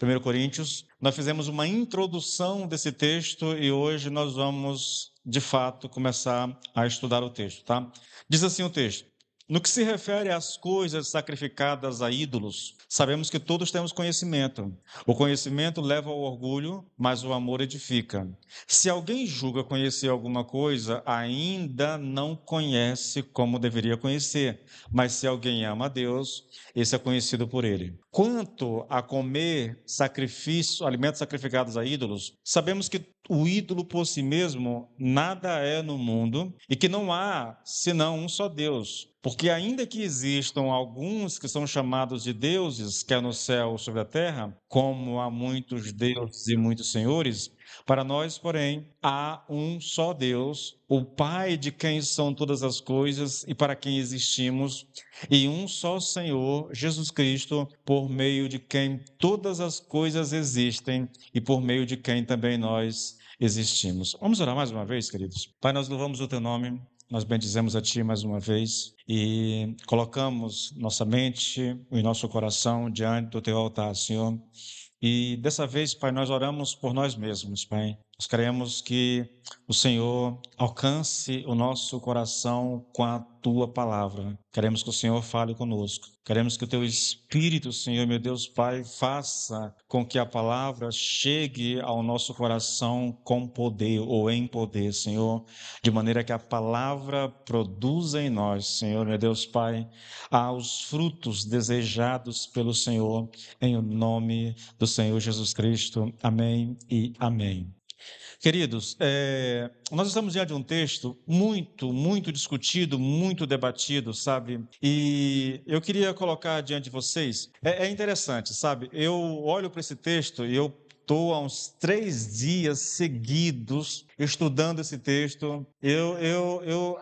1 Coríntios. Nós fizemos uma introdução desse texto e hoje nós vamos, de fato, começar a estudar o texto, tá? Diz assim o texto: no que se refere às coisas sacrificadas a ídolos, sabemos que todos temos conhecimento. O conhecimento leva ao orgulho, mas o amor edifica. Se alguém julga conhecer alguma coisa, ainda não conhece como deveria conhecer. Mas se alguém ama a Deus, esse é conhecido por ele. Quanto a comer sacrifício, alimentos sacrificados a ídolos, sabemos que o ídolo por si mesmo nada é no mundo e que não há senão um só Deus. Porque ainda que existam alguns que são chamados de deuses, quer no céu ou sobre a terra, como há muitos deuses e muitos senhores, para nós, porém, há um só Deus, o Pai de quem são todas as coisas e para quem existimos, e um só Senhor, Jesus Cristo, por meio de quem todas as coisas existem e por meio de quem também nós existimos. Vamos orar mais uma vez, queridos? Pai, nós louvamos o teu nome. Nós bendizemos a Ti mais uma vez e colocamos nossa mente e nosso coração diante do Teu altar, Senhor. E dessa vez, Pai, nós oramos por nós mesmos, Pai. Nós queremos que o Senhor alcance o nosso coração com a Tua palavra. Queremos que o Senhor fale conosco. Queremos que o Teu Espírito, Senhor, meu Deus, Pai, faça com que a palavra chegue ao nosso coração com poder ou em poder, Senhor, de maneira que a palavra produza em nós, Senhor, meu Deus, Pai, aos frutos desejados pelo Senhor, em o nome do Senhor Jesus Cristo. Amém e amém. Queridos, nós estamos diante de um texto muito discutido, muito debatido, sabe? E eu queria colocar diante de vocês, é interessante, sabe? Eu olho para esse texto e eu estou há uns 3 dias seguidos estudando esse texto.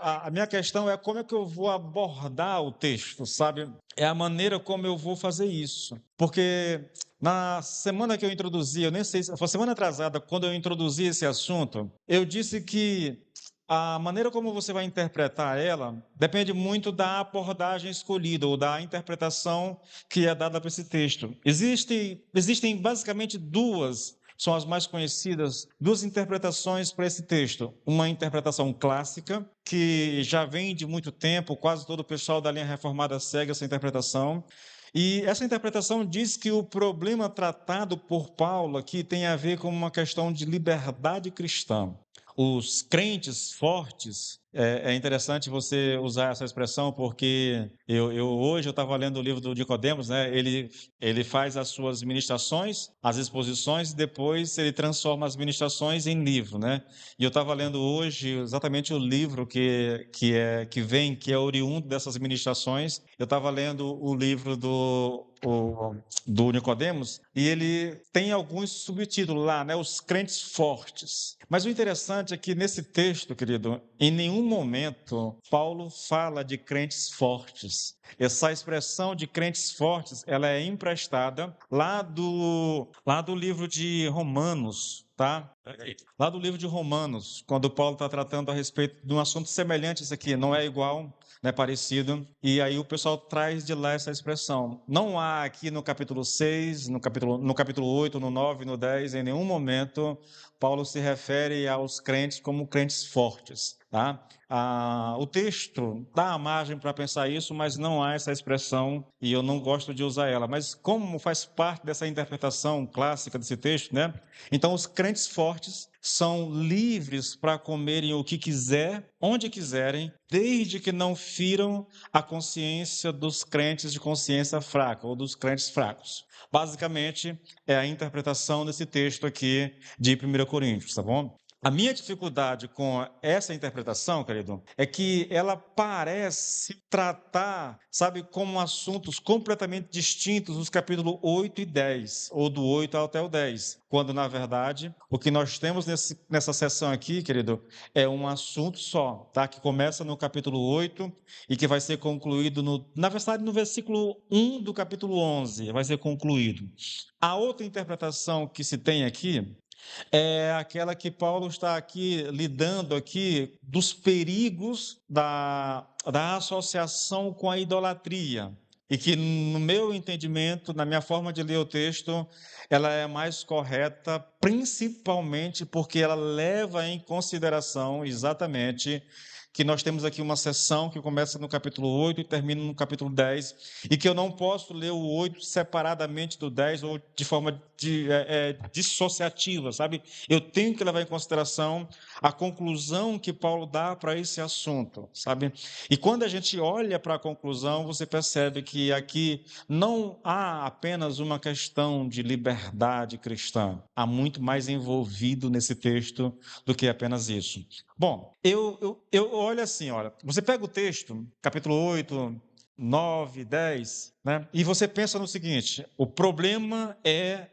A minha questão é como é que eu vou abordar o texto, sabe? É a maneira como eu vou fazer isso. Porque na semana que eu introduzi, eu nem sei se foi semana atrasada, quando eu introduzi esse assunto, eu disse que a maneira como você vai interpretar ela depende muito da abordagem escolhida ou da interpretação que é dada para esse texto. Existem basicamente duas, são as mais conhecidas, duas interpretações para esse texto. Uma interpretação clássica, que já vem de muito tempo, quase todo o pessoal da linha reformada segue essa interpretação. E essa interpretação diz que o problema tratado por Paulo aqui tem a ver com uma questão de liberdade cristã. Os crentes fortes, é interessante você usar essa expressão, porque hoje eu estava lendo o livro do Nicodemos, né? Ele faz as suas ministrações, as exposições, e depois ele transforma as ministrações em livro, né? E eu estava lendo hoje exatamente o livro que é oriundo dessas ministrações. Eu estava lendo o livro do Nicodemos, e ele tem alguns subtítulos lá, né? Os crentes fortes. Mas o interessante é que nesse texto, querido, em nenhum momento Paulo fala de crentes fortes. Essa expressão de crentes fortes, ela é emprestada lá do livro de Romanos, tá? Lá do livro de Romanos, quando Paulo está tratando a respeito de um assunto semelhante a isso aqui, não é igual, né, parecido, e aí o pessoal traz de lá essa expressão. Não há aqui no capítulo 6, no capítulo 8, no 9, no 10, em nenhum momento Paulo se refere aos crentes como crentes fortes, tá? O texto dá a margem para pensar isso, mas não há essa expressão e eu não gosto de usar ela. Mas como faz parte dessa interpretação clássica desse texto, né? Então, os crentes fortes são livres para comerem o que quiser, onde quiserem, desde que não firam a consciência dos crentes de consciência fraca ou dos crentes fracos. Basicamente, é a interpretação desse texto aqui de 1 Coríntios, tá bom? A minha dificuldade com essa interpretação, querido, é que ela parece tratar, sabe, como assuntos completamente distintos os capítulos 8 e 10, ou do 8 até o 10, quando, na verdade, o que nós temos nessa sessão aqui, querido, é um assunto só, tá? Que começa no capítulo 8 e que vai ser concluído, na verdade, no versículo 1 do capítulo 11, vai ser concluído. A outra interpretação que se tem aqui é aquela que Paulo está aqui lidando aqui dos perigos da associação com a idolatria. e que, no meu entendimento, na minha forma de ler o texto, ela é mais correta, principalmente porque ela leva em consideração exatamente que nós temos aqui uma sessão que começa no capítulo 8 e termina no capítulo 10, e que eu não posso ler o 8 separadamente do 10 ou de forma dissociativa, sabe? Eu tenho que levar em consideração a conclusão que Paulo dá para esse assunto, sabe? E quando a gente olha para a conclusão, você percebe que aqui não há apenas uma questão de liberdade cristã, há muito mais envolvido nesse texto do que apenas isso. Bom, eu olho assim, olha, você pega o texto, capítulo 8, 9, 10, né? E você pensa no seguinte: o problema é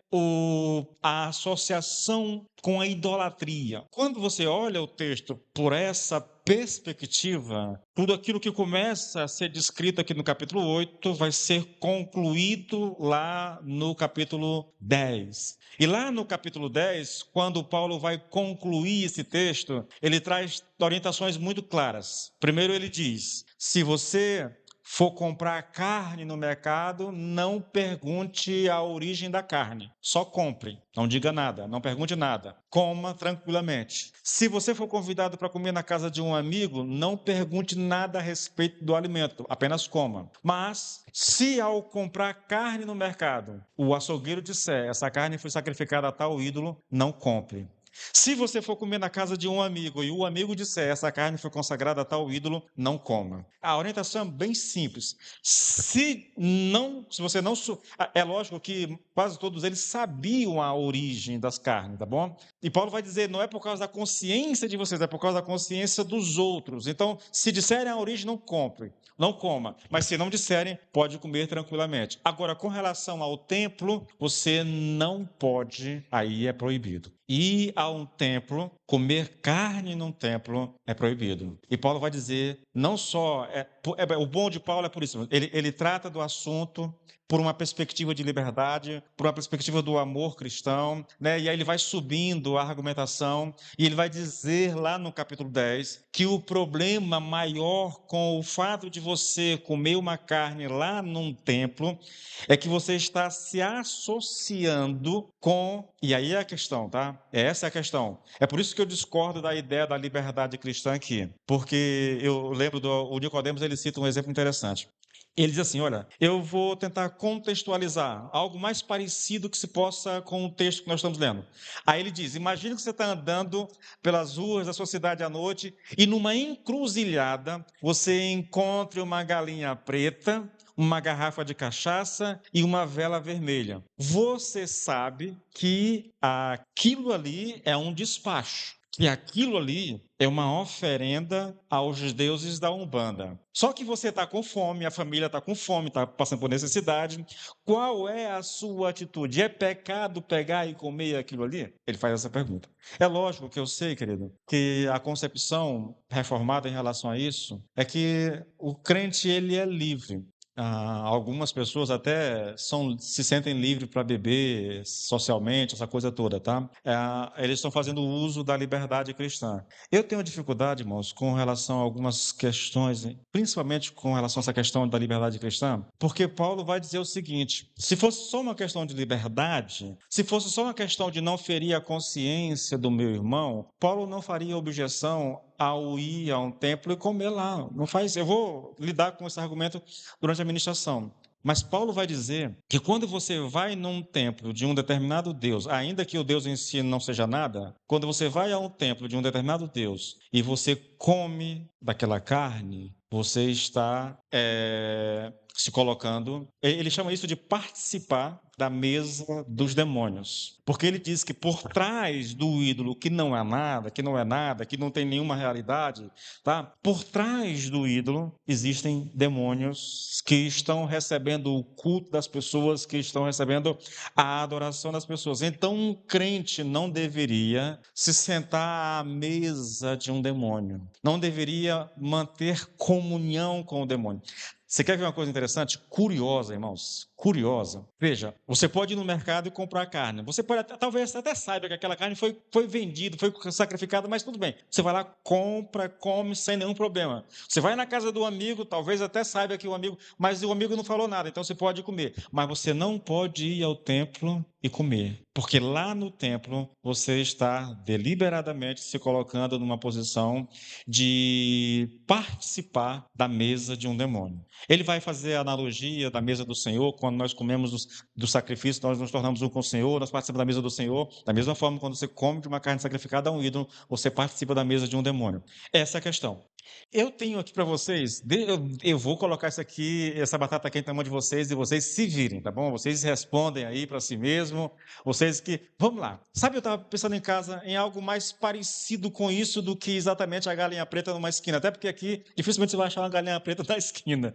a associação com a idolatria. Quando você olha o texto por essa perspectiva, tudo aquilo que começa a ser descrito aqui no capítulo 8 vai ser concluído lá no capítulo 10. E lá no capítulo 10, quando Paulo vai concluir esse texto, ele traz orientações muito claras. Primeiro ele diz: se você for comprar carne no mercado, não pergunte a origem da carne. Só compre. Não diga nada, não pergunte nada. Coma tranquilamente. Se você for convidado para comer na casa de um amigo, não pergunte nada a respeito do alimento, apenas coma. Mas, se ao comprar carne no mercado, o açougueiro disser, essa carne foi sacrificada a tal ídolo, não compre. Se você for comer na casa de um amigo e o amigo disser essa carne foi consagrada a tal ídolo, não coma. A orientação é bem simples. Se você não, é lógico que quase todos eles sabiam a origem das carnes, tá bom? E Paulo vai dizer, não é por causa da consciência de vocês, é por causa da consciência dos outros. Então, se disserem a origem, não compre, não coma. Mas se não disserem, pode comer tranquilamente. Agora, com relação ao templo, você não pode, aí é proibido. Ir a um templo, comer carne num templo é proibido. E Paulo vai dizer, não só, o bom de Paulo é por isso, ele trata do assunto por uma perspectiva de liberdade, por uma perspectiva do amor cristão, né? E aí ele vai subindo a argumentação, e ele vai dizer lá no capítulo 10 que o problema maior com o fato de você comer uma carne lá num templo é que você está se associando com, e aí é a questão, tá? Essa é a questão. É por isso que eu discordo da ideia da liberdade cristã aqui, porque eu lembro o Nicodemos, ele cita um exemplo interessante. Ele diz assim, olha, eu vou tentar contextualizar algo mais parecido que se possa com o texto que nós estamos lendo. Aí ele diz, imagine que você está andando pelas ruas da sua cidade à noite e numa encruzilhada você encontre uma galinha preta, uma garrafa de cachaça e uma vela vermelha. Você sabe que aquilo ali é um despacho, que aquilo ali é uma oferenda aos deuses da Umbanda. Só que você está com fome, a família está com fome, está passando por necessidade. Qual é a sua atitude? É pecado pegar e comer aquilo ali? Ele faz essa pergunta. É lógico que eu sei, querido, que a concepção reformada em relação a isso é que o crente ele é livre. Algumas pessoas até se sentem livres para beber socialmente, essa coisa toda, tá? Eles estão fazendo uso da liberdade cristã. Eu tenho dificuldade, irmãos, com relação a algumas questões, principalmente com relação a essa questão da liberdade cristã, porque Paulo vai dizer o seguinte: se fosse só uma questão de liberdade, se fosse só uma questão de não ferir a consciência do meu irmão, Paulo não faria objeção ao ir a um templo e comer lá. Não faz. Eu vou lidar com esse argumento durante a ministração. Mas Paulo vai dizer que quando você vai num templo de um determinado Deus, ainda que o Deus em si não seja nada, quando você vai a um templo de um determinado Deus e você come daquela carne, você está se colocando. Ele chama isso de participar da mesa dos demônios. Porque ele diz que por trás do ídolo que não é nada, que não tem nenhuma realidade, tá? Por trás do ídolo existem demônios que estão recebendo o culto das pessoas, que estão recebendo a adoração das pessoas. Então, um crente não deveria se sentar à mesa de um demônio, não deveria manter comunhão com o demônio. Você quer ver uma coisa interessante? Curiosa, irmãos. Curiosa. Veja, você pode ir no mercado e comprar carne. Você pode talvez até saiba que aquela carne foi vendida, foi sacrificada, mas tudo bem. Você vai lá, compra, come sem nenhum problema. Você vai na casa do amigo, talvez até saiba que o amigo, mas o amigo não falou nada, então você pode comer. Mas você não pode ir ao templo e comer, porque lá no templo você está deliberadamente se colocando numa posição de participar da mesa de um demônio. Ele vai fazer a analogia da mesa do Senhor, quando nós comemos do sacrifício, nós nos tornamos um com o Senhor, nós participamos da mesa do Senhor. Da mesma forma, quando você come de uma carne sacrificada a um ídolo, você participa da mesa de um demônio. Essa é a questão. Eu tenho aqui para vocês, eu vou colocar isso aqui, essa batata quente na mão de vocês e vocês se virem, tá bom? Vocês respondem aí para si mesmo, vocês que... Vamos lá. Sabe, eu estava pensando em casa em algo mais parecido com isso do que exatamente a galinha preta numa esquina, até porque aqui dificilmente você vai achar uma galinha preta na esquina.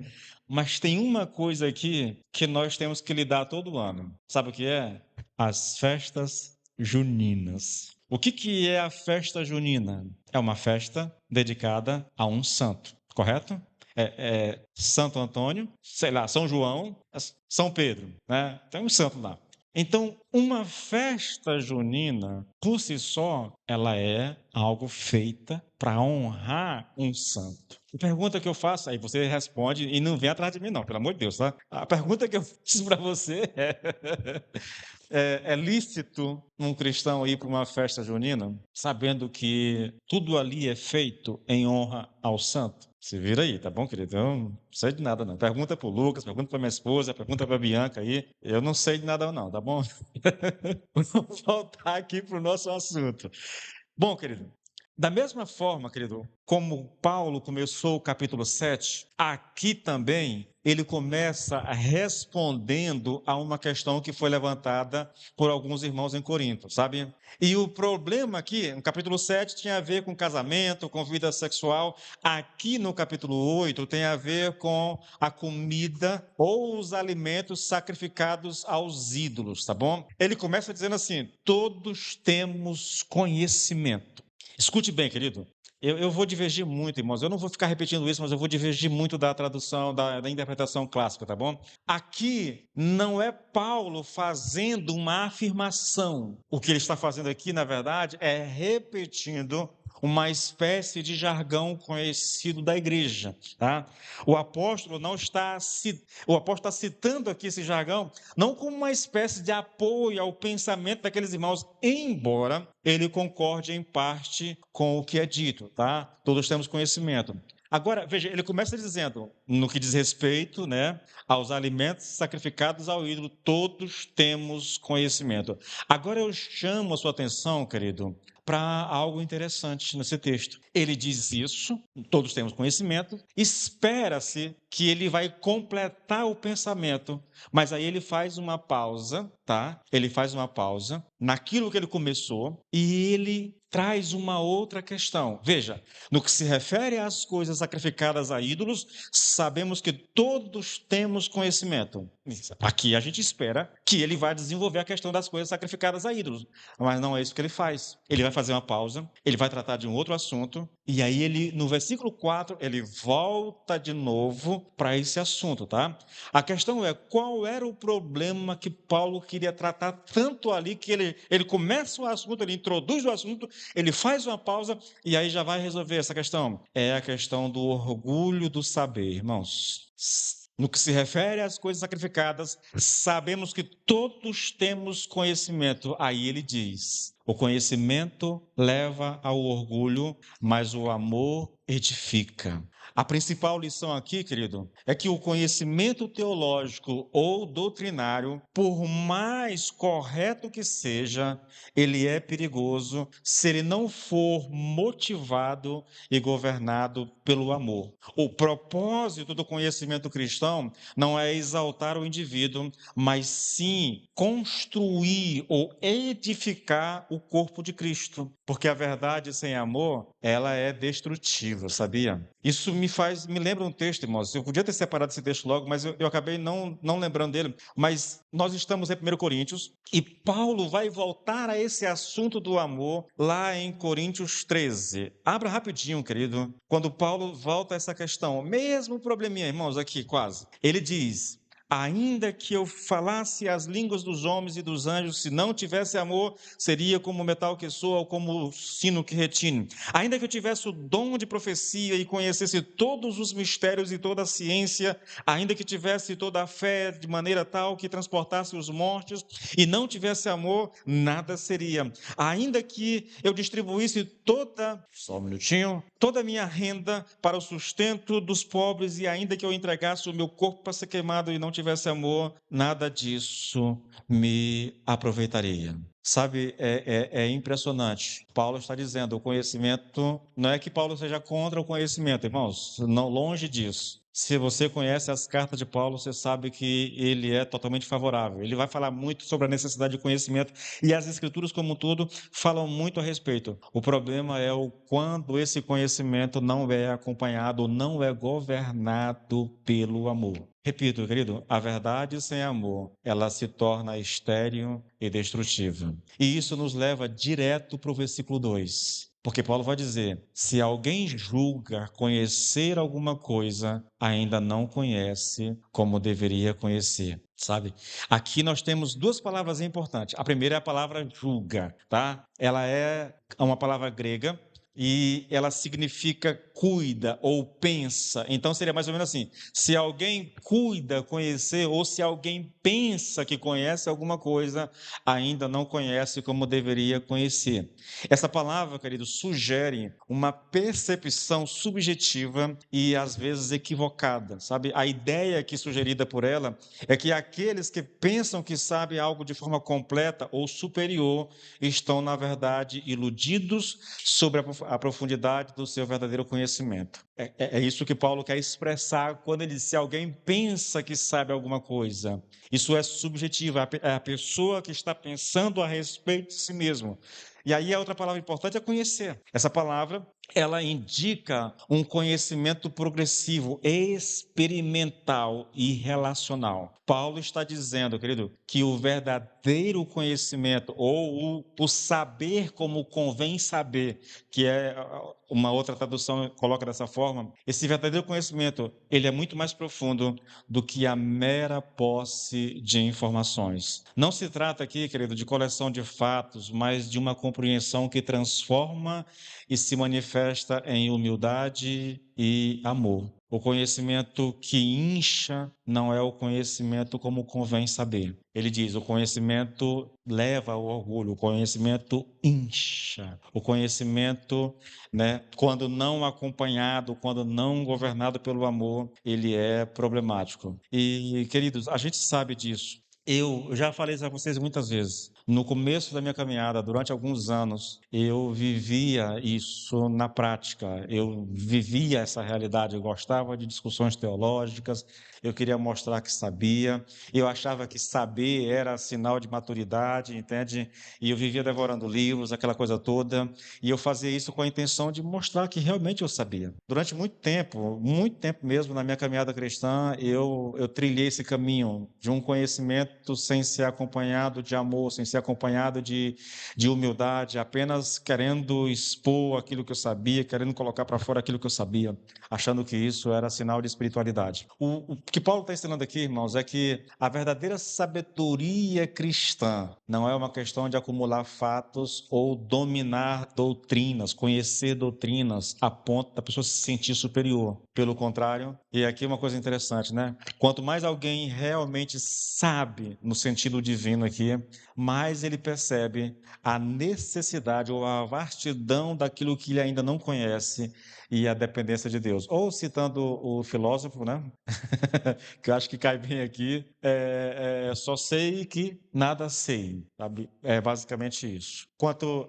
Mas tem uma coisa aqui que nós temos que lidar todo ano. Sabe o que é? As festas juninas. O que é a festa junina? É uma festa dedicada a um santo, correto? É Santo Antônio, sei lá, São João, São Pedro, né? Tem um santo lá. Então, uma festa junina, por si só, ela é algo feita para honrar um santo. A pergunta que eu faço, aí você responde e não vem atrás de mim, não, pelo amor de Deus, tá? A pergunta que eu fiz para você é lícito um cristão ir para uma festa junina, sabendo que tudo ali é feito em honra ao santo? Se vira aí, tá bom, querido? Eu não sei de nada, não. Pergunta para o Lucas, pergunta para minha esposa, pergunta para a Bianca aí. Eu não sei de nada, não, tá bom? Vamos voltar aqui para o nosso assunto. Bom, querido, da mesma forma, querido, como Paulo começou o capítulo 7, aqui também ele começa respondendo a uma questão que foi levantada por alguns irmãos em Corinto, sabe? E o problema aqui, no capítulo 7, tinha a ver com casamento, com vida sexual. Aqui no capítulo 8 tem a ver com a comida ou os alimentos sacrificados aos ídolos, tá bom? Ele começa dizendo assim: todos temos conhecimento. Escute bem, querido. Eu vou divergir muito, irmãos. Eu não vou ficar repetindo isso, mas eu vou divergir muito da tradução, da interpretação clássica, tá bom? Aqui não é Paulo fazendo uma afirmação. O que ele está fazendo aqui, na verdade, é repetindo uma espécie de jargão conhecido da igreja, tá? O apóstolo está citando aqui esse jargão não como uma espécie de apoio ao pensamento daqueles irmãos, embora ele concorde em parte com o que é dito, tá? Todos temos conhecimento. Agora, veja, ele começa dizendo, no que diz respeito, né, aos alimentos sacrificados ao ídolo, todos temos conhecimento. Agora eu chamo a sua atenção, querido, para algo interessante nesse texto. Ele diz isso, todos temos conhecimento, espera-se que ele vai completar o pensamento, mas aí ele faz uma pausa, tá? Ele faz uma pausa naquilo que ele começou e ele traz uma outra questão. Veja, no que se refere às coisas sacrificadas a ídolos, sabemos que todos temos conhecimento. Aqui a gente espera que ele vai desenvolver a questão das coisas sacrificadas a ídolos, mas não é isso que ele faz. Ele vai fazer uma pausa, ele vai tratar de um outro assunto, e aí ele, no versículo 4, ele volta de novo para esse assunto, tá? A questão é, qual era o problema que Paulo queria tratar tanto ali, que ele começa o assunto, ele introduz o assunto, ele faz uma pausa, e aí já vai resolver essa questão. É a questão do orgulho do saber, irmãos. No que se refere às coisas sacrificadas, sabemos que todos temos conhecimento. Aí ele diz: o conhecimento leva ao orgulho, mas o amor edifica. A principal lição aqui, querido, é que o conhecimento teológico ou doutrinário, por mais correto que seja, ele é perigoso se ele não for motivado e governado pelo amor. O propósito do conhecimento cristão não é exaltar o indivíduo, mas sim construir ou edificar o corpo de Cristo. Porque a verdade sem amor, ela é destrutiva, sabia? Isso me lembra um texto, irmãos. Eu podia ter separado esse texto logo, mas eu acabei não lembrando dele. Mas nós estamos em 1 Coríntios e Paulo vai voltar a esse assunto do amor lá em Coríntios 13. Abra rapidinho, querido. Quando Paulo volta a essa questão, mesmo probleminha, irmãos, aqui quase. Ele diz: ainda que eu falasse as línguas dos homens e dos anjos, se não tivesse amor, seria como o metal que soa ou como o sino que retine. Ainda que eu tivesse o dom de profecia e conhecesse todos os mistérios e toda a ciência, ainda que tivesse toda a fé de maneira tal que transportasse os mortos e não tivesse amor, nada seria. Ainda que eu distribuísse só um minutinho, toda a minha renda para o sustento dos pobres e ainda que eu entregasse o meu corpo para ser queimado e não tivesse amor, nada disso me aproveitaria. Sabe, é impressionante. Paulo está dizendo, o conhecimento, não é que Paulo seja contra o conhecimento, irmãos, não, longe disso. Se você conhece as cartas de Paulo, você sabe que ele é totalmente favorável. Ele vai falar muito sobre a necessidade de conhecimento e as escrituras como um todo falam muito a respeito. O problema é o quando esse conhecimento não é acompanhado, não é governado pelo amor. Repito, querido, a verdade sem amor, ela se torna estéril e destrutiva. E isso nos leva direto para o versículo 2. Porque Paulo vai dizer: se alguém julga conhecer alguma coisa, ainda não conhece como deveria conhecer. Sabe? Aqui nós temos duas palavras importantes. A primeira é a palavra julga, tá? Ela é uma palavra grega e ela significa cuida ou pensa. Então seria mais ou menos assim: se alguém cuida conhecer ou se alguém pensa que conhece alguma coisa, ainda não conhece como deveria conhecer. Essa palavra, querido, sugere uma percepção subjetiva e às vezes equivocada, sabe? A ideia aqui sugerida por ela é que aqueles que pensam que sabem algo de forma completa ou superior estão, na verdade, iludidos sobre a profundidade do seu verdadeiro conhecimento. É isso que Paulo quer expressar quando ele diz: se alguém pensa que sabe alguma coisa, isso é subjetivo, é a pessoa que está pensando a respeito de si mesmo. E aí a outra palavra importante é conhecer. Essa palavra, ela indica um conhecimento progressivo, experimental e relacional. Paulo está dizendo, querido, que o verdadeiro conhecimento, ou o saber como convém saber, que é uma outra tradução coloca dessa forma, esse verdadeiro conhecimento, ele é muito mais profundo do que a mera posse de informações. Não se trata aqui, querido, de coleção de fatos, mas de uma compreensão que transforma e se manifesta em humildade e amor. O conhecimento que incha não é o conhecimento como convém saber. Ele diz: o conhecimento leva ao orgulho, o conhecimento incha. O conhecimento, né, quando não acompanhado, quando não governado pelo amor, ele é problemático. E, queridos, a gente sabe disso. Eu já falei isso a vocês muitas vezes. No começo da minha caminhada, durante alguns anos, eu vivia isso na prática. Eu vivia essa realidade. Eu gostava de discussões teológicas. Eu queria mostrar que sabia. Eu achava que saber era sinal de maturidade, entende? E eu vivia devorando livros, aquela coisa toda. E eu fazia isso com a intenção de mostrar que realmente eu sabia. Durante muito tempo mesmo, na minha caminhada cristã, eu trilhei esse caminho de um conhecimento sem ser acompanhado de amor, sem ser acompanhado de humildade, apenas querendo expor aquilo que eu sabia, querendo colocar para fora aquilo que eu sabia, achando que isso era sinal de espiritualidade. O que Paulo está ensinando aqui, irmãos, é que a verdadeira sabedoria cristã não é uma questão de acumular fatos ou dominar doutrinas, conhecer doutrinas a ponto da pessoa se sentir superior. Pelo contrário, e aqui uma coisa interessante, né? Quanto mais alguém realmente sabe, no sentido divino aqui, mais ele percebe a necessidade ou a vastidão daquilo que ele ainda não conhece e a dependência de Deus. Ou citando o filósofo, né? que eu acho que cai bem aqui, só sei que nada sei, sabe? É basicamente isso.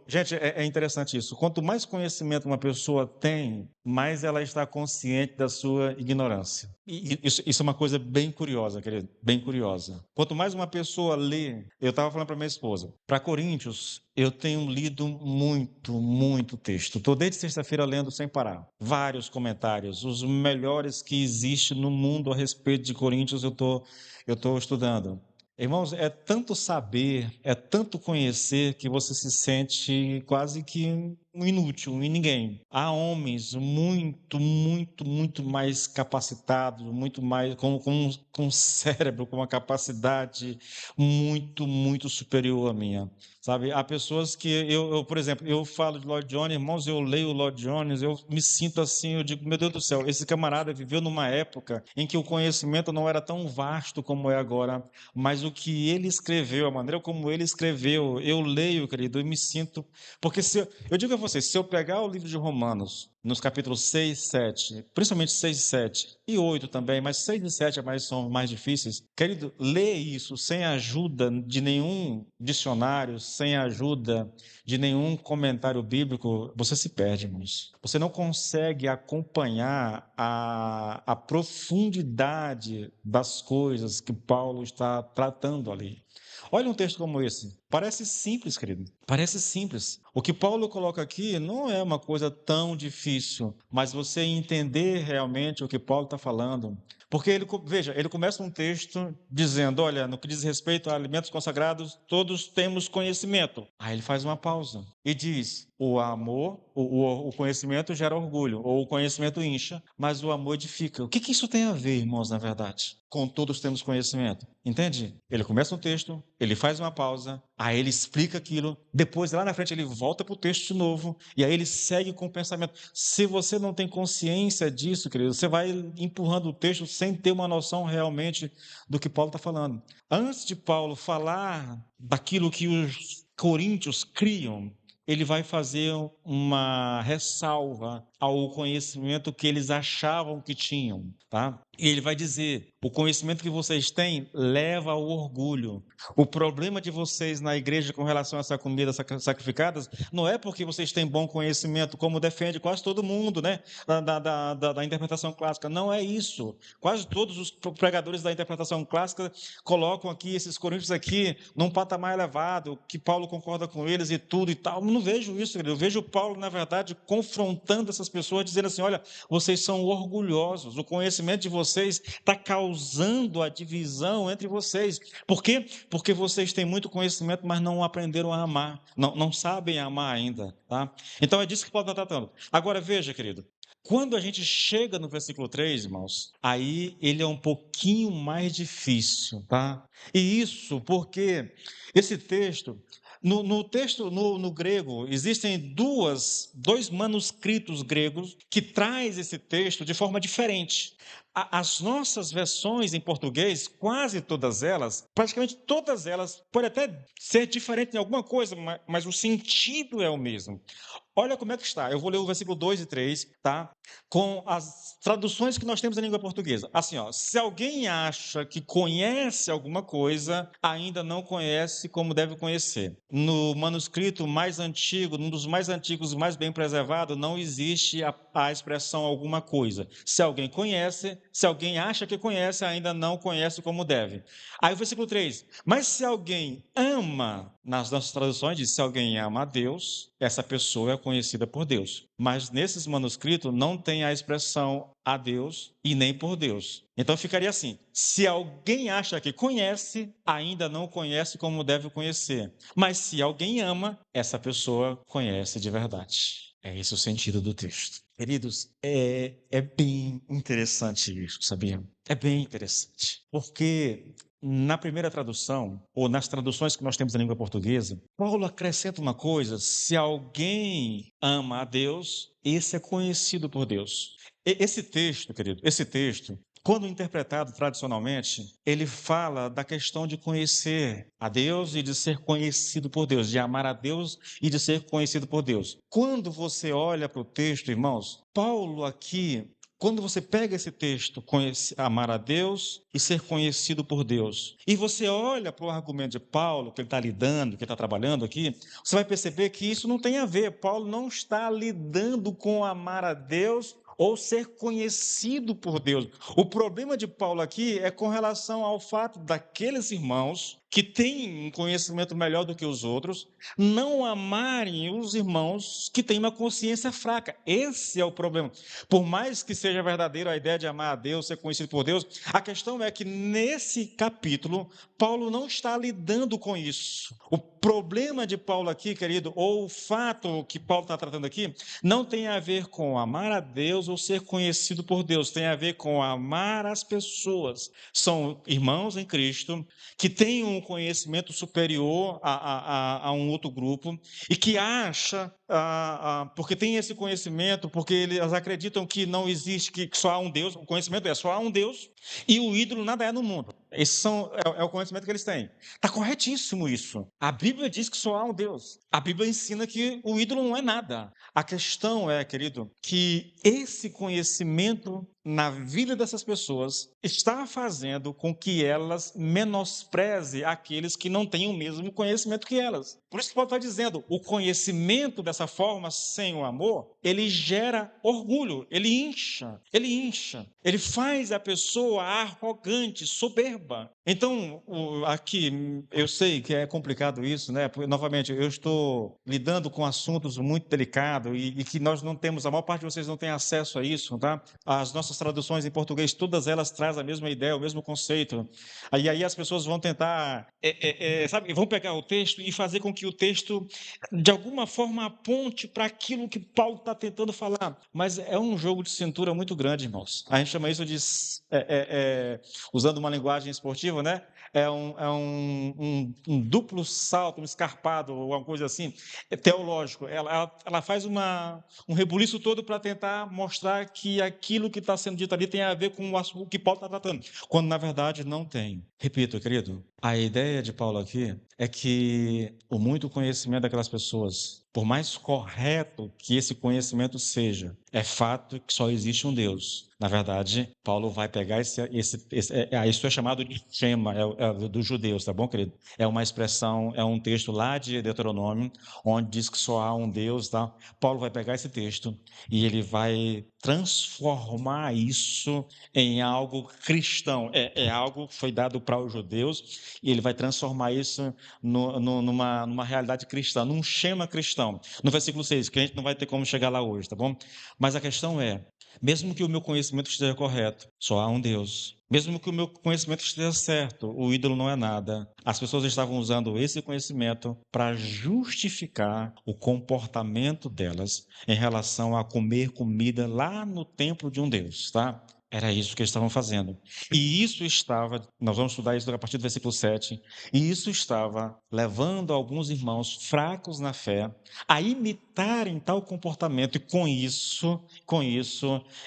Gente, é interessante isso. Quanto mais conhecimento uma pessoa tem, mais ela está consciente da sua ignorância. E isso é uma coisa bem curiosa, querido, bem curiosa. Quanto mais uma pessoa lê, eu estava falando para minha esposa. Para Coríntios, eu tenho lido muito texto. Estou desde sexta-feira lendo sem parar. Vários comentários, os melhores que existe no mundo a respeito de Coríntios, eu tô estudando. Irmãos, é tanto saber, é tanto conhecer que você se sente quase que um inútil, um ninguém. Há homens muito mais capacitados, muito mais com um cérebro, com uma capacidade muito superior à minha. Sabe, há pessoas que por exemplo, eu falo de Lloyd Jones, irmãos, eu leio o Lloyd Jones, eu me sinto assim, eu digo, meu Deus do céu, esse camarada viveu numa época em que o conhecimento não era tão vasto como é agora, mas o que ele escreveu, a maneira como ele escreveu, eu leio, querido, e me sinto, porque eu digo a vocês, se eu pegar o livro de Romanos, nos capítulos 6, 7, principalmente 6 e 7, e 8 também, mas 6 e 7 são mais difíceis. Querido, lê isso sem a ajuda de nenhum dicionário, sem a ajuda de nenhum comentário bíblico, você se perde, irmãos. Você não consegue acompanhar a profundidade das coisas que Paulo está tratando ali. Olha um texto como esse. Parece simples, querido. Parece simples. O que Paulo coloca aqui não é uma coisa tão difícil, mas você entender realmente o que Paulo está falando. Porque veja, ele começa um texto dizendo: olha, no que diz respeito a alimentos consagrados, todos temos conhecimento. Aí ele faz uma pausa e diz: o amor, o conhecimento gera orgulho, ou o conhecimento incha, mas o amor edifica. O que isso tem a ver, irmãos, na verdade? Com todos temos conhecimento. Entende? Ele começa um texto, ele faz uma pausa, aí ele explica aquilo, depois lá na frente ele volta para o texto de novo, e aí ele segue com o pensamento. Se você não tem consciência disso, querido, você vai empurrando o texto sem ter uma noção realmente do que Paulo está falando. Antes de Paulo falar daquilo que os coríntios criam, ele vai fazer uma ressalva ao conhecimento que eles achavam que tinham, tá? E ele vai dizer: o conhecimento que vocês têm leva ao orgulho. O problema de vocês na igreja com relação a essa comida sacrificada não é porque vocês têm bom conhecimento, como defende quase todo mundo, né? Da interpretação clássica. Não é isso. Quase todos os pregadores da interpretação clássica colocam aqui esses coríntios aqui num patamar elevado, que Paulo concorda com eles e tudo e tal. Eu não vejo isso, querido. Eu vejo Paulo, na verdade, confrontando essas pessoas, dizendo assim: olha, vocês são orgulhosos, o conhecimento de vocês está causando a divisão entre vocês. Por quê? Porque vocês têm muito conhecimento, mas não aprenderam a amar, não sabem amar ainda, tá? Então é disso que Paulo está tratando. Agora veja, querido, quando a gente chega no versículo 3, irmãos, aí ele é um pouquinho mais difícil, tá? E isso porque esse texto, no grego, existem dois manuscritos gregos que traz esse texto de forma diferente. As nossas versões em português, quase todas elas, praticamente todas elas, pode até ser diferente em alguma coisa, mas o sentido é o mesmo. Olha como é que está. Eu vou ler o versículo 2 e 3, tá? Com as traduções que nós temos em língua portuguesa. Assim, ó, se alguém acha que conhece alguma coisa, ainda não conhece como deve conhecer. No manuscrito mais antigo, num dos mais antigos e mais bem preservados, não existe a expressão alguma coisa. Se alguém conhece, se alguém acha que conhece, ainda não conhece como deve. Aí o versículo 3. Mas se alguém ama, nas nossas traduções diz: se alguém ama a Deus, essa pessoa é conhecida por Deus. Mas nesses manuscritos não tem a expressão a Deus e nem por Deus. Então ficaria assim: se alguém acha que conhece, ainda não conhece como deve conhecer. Mas se alguém ama, essa pessoa conhece de verdade. É esse o sentido do texto. Queridos, é bem interessante isso, sabia? É bem interessante. Porque na primeira tradução, ou nas traduções que nós temos em língua portuguesa, Paulo acrescenta uma coisa: se alguém ama a Deus, esse é conhecido por Deus. Esse texto, querido, esse texto, quando interpretado tradicionalmente, ele fala da questão de conhecer a Deus e de ser conhecido por Deus, de amar a Deus e de ser conhecido por Deus. Quando você olha para o texto, irmãos, Paulo aqui, quando você pega esse texto, amar a Deus e ser conhecido por Deus, e você olha para o argumento de Paulo, que ele está lidando, que ele está trabalhando aqui, você vai perceber que isso não tem a ver. Paulo não está lidando com amar a Deus ou ser conhecido por Deus. O problema de Paulo aqui é com relação ao fato daqueles irmãos que têm um conhecimento melhor do que os outros, não amarem os irmãos que têm uma consciência fraca. Esse é o problema. Por mais que seja verdadeiro a ideia de amar a Deus, ser conhecido por Deus, a questão é que nesse capítulo, Paulo não está lidando com isso. O problema de Paulo aqui, querido, ou o fato que Paulo está tratando aqui, não tem a ver com amar a Deus ou ser conhecido por Deus, tem a ver com amar as pessoas. São irmãos em Cristo que têm um conhecimento superior a um outro grupo e que acha, porque tem esse conhecimento, porque eles acreditam que não existe, que só há um Deus, o conhecimento é só há um Deus e o ídolo nada é no mundo. Esse é o conhecimento que eles têm. Está corretíssimo isso. A Bíblia diz que só há um Deus. A Bíblia ensina que o ídolo não é nada. A questão é, querido, que esse conhecimento na vida dessas pessoas está fazendo com que elas menosprezem aqueles que não têm o mesmo conhecimento que elas. Por isso que Paulo está dizendo, o conhecimento dessa forma, sem o amor, ele gera orgulho, ele incha, ele faz a pessoa arrogante, soberba. Então, aqui, eu sei que é complicado isso, né? Porque, novamente, eu estou lidando com assuntos muito delicados e que nós não temos, a maior parte de vocês não tem acesso a isso, tá? As nossas traduções em português, todas elas trazem a mesma ideia, o mesmo conceito. Aí as pessoas vão tentar, sabe, vão pegar o texto e fazer com que o texto, de alguma forma, aponte para aquilo que Paulo está tentando falar. Mas é um jogo de cintura muito grande, irmãos. A gente chama isso de, usando uma linguagem esportiva, né? Um duplo salto, um escarpado, ou alguma coisa assim, teológico. Ela faz um rebuliço todo para tentar mostrar que aquilo que está sendo dito ali tem a ver com o assunto que Paulo está tratando, quando na verdade não tem. Repito, querido, a ideia de Paulo aqui é que o muito conhecimento daquelas pessoas, por mais correto que esse conhecimento seja, é fato que só existe um Deus. Na verdade, Paulo vai pegar isso é chamado de shema, dos judeus, tá bom, querido? É uma expressão, é um texto lá de Deuteronômio, onde diz que só há um Deus, tá? Paulo vai pegar esse texto e ele vai transformar isso em algo cristão. É algo que foi dado para os judeus e ele vai transformar isso numa realidade cristã, num shema cristão. No versículo 6, que a gente não vai ter como chegar lá hoje, tá bom? Mas a questão é, mesmo que o meu conhecimento esteja correto, só há um Deus. Mesmo que o meu conhecimento esteja certo, o ídolo não é nada. As pessoas estavam usando esse conhecimento para justificar o comportamento delas em relação a comer comida lá no templo de um Deus, tá? Era isso que eles estavam fazendo. E isso estava, nós vamos estudar isso a partir do versículo 7, e isso estava levando alguns irmãos fracos na fé a imitarem tal comportamento e com isso,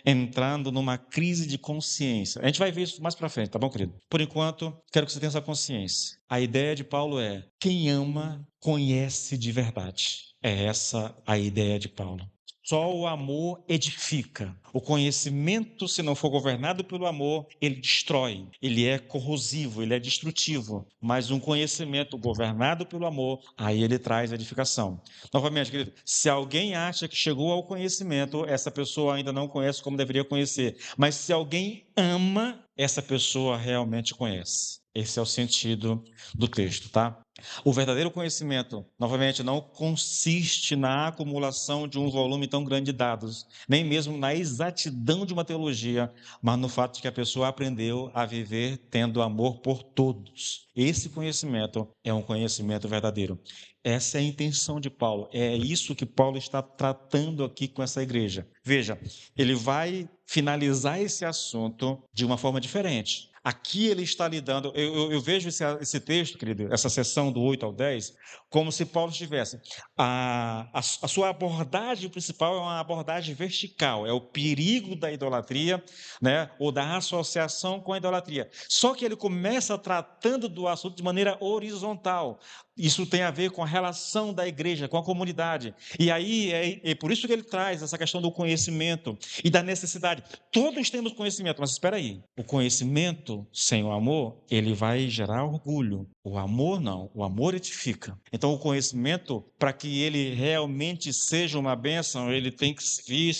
entrando numa crise de consciência. A gente vai ver isso mais para frente, tá bom, querido? Por enquanto, quero que você tenha essa consciência. A ideia de Paulo é: quem ama, conhece de verdade. É essa a ideia de Paulo. Só o amor edifica. O conhecimento, se não for governado pelo amor, ele destrói. Ele é corrosivo, ele é destrutivo. Mas um conhecimento governado pelo amor, aí ele traz edificação. Novamente, querido, se alguém acha que chegou ao conhecimento, essa pessoa ainda não conhece como deveria conhecer. Mas se alguém ama, essa pessoa realmente conhece. Esse é o sentido do texto, tá? O verdadeiro conhecimento, novamente, não consiste na acumulação de um volume tão grande de dados, nem mesmo na exatidão de uma teologia, mas no fato de que a pessoa aprendeu a viver tendo amor por todos. Esse conhecimento é um conhecimento verdadeiro. Essa é a intenção de Paulo, é isso que Paulo está tratando aqui com essa igreja. Veja, ele vai finalizar esse assunto de uma forma diferente. Aqui ele está lidando, eu vejo esse texto, querido, essa seção do 8 ao 10, como se Paulo estivesse. A sua abordagem principal é uma abordagem vertical, é o perigo da idolatria, né, ou da associação com a idolatria. Só que ele começa tratando do assunto de maneira horizontal. Isso tem a ver com a relação da igreja, com a comunidade. E aí é por isso que ele traz essa questão do conhecimento e da necessidade. Todos temos conhecimento, mas espera aí. O conhecimento sem o amor, ele vai gerar orgulho. O amor não, o amor edifica. Então o conhecimento, para que ele realmente seja uma bênção, ele tem que vir